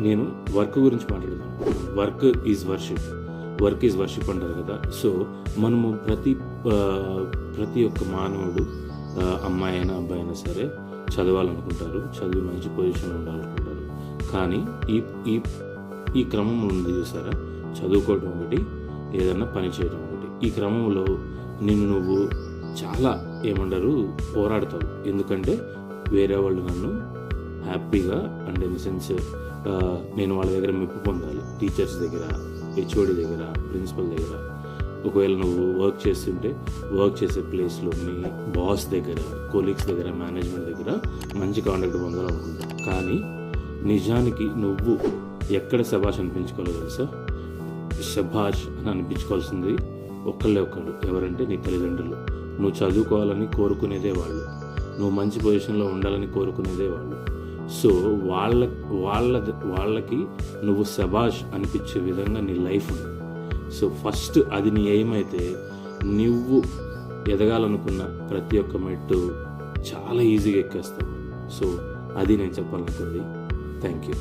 నేను వర్క్ గురించి మాట్లాడతాను. వర్క్ ఈజ్ వర్షిప్ అంటారు కదా. సో మనము ప్రతి ఒక్క మానవుడు, అమ్మాయి అయినా అబ్బాయి అయినా సరే చదవాలనుకుంటారు, చదివి మంచి పొజిషన్లో ఉండాలనుకుంటారు. కానీ ఈ క్రమం ఉంది చూసారా, చదువుకోవడం ఒకటి, ఏదన్నా పని చేయడం ఒకటి. ఈ క్రమంలో నువ్వు చాలా పోరాడతావు. ఎందుకంటే వేరే వాళ్ళు నన్ను హ్యాపీగా అండ్ ఇన్ సెన్స్ నేను వాళ్ళ దగ్గర మెప్పు పొందాలి. టీచర్స్ దగ్గర, హెచ్ఓడి దగ్గర, ప్రిన్సిపల్ దగ్గర. ఒకవేళ నువ్వు వర్క్ చేస్తుంటే వర్క్ చేసే ప్లేస్లో మీ బాస్ దగ్గర, కొలీగ్స్ దగ్గర, మేనేజ్మెంట్ దగ్గర మంచి కాంటాక్ట్ పొందాలనుకుంటావు. కానీ నిజానికి నువ్వు ఎక్కడ శభాష్ అనిపించుకోవాలో తెలుసా? శభాష్ అని అనిపించుకోవాల్సింది ఒకళ్ళు, ఎవరంటే నీ తల్లిదండ్రులు. నువ్వు చదువుకోవాలని కోరుకునేదే వాళ్ళు, నువ్వు మంచి పొజిషన్లో ఉండాలని కోరుకునేదే వాళ్ళు. సో వాళ్ళకి నువ్వు శభాష్ అనిపించే విధంగా నీ లైఫ్ ఉంది. సో ఫస్ట్ అది నీ ఏమైతే నువ్వు ఎదగాలనుకున్న ప్రతి ఒక్క మెట్టు చాలా ఈజీగా ఎక్కేస్తావు. సో అది నేను చెప్పాలనుకుంది. Thank you.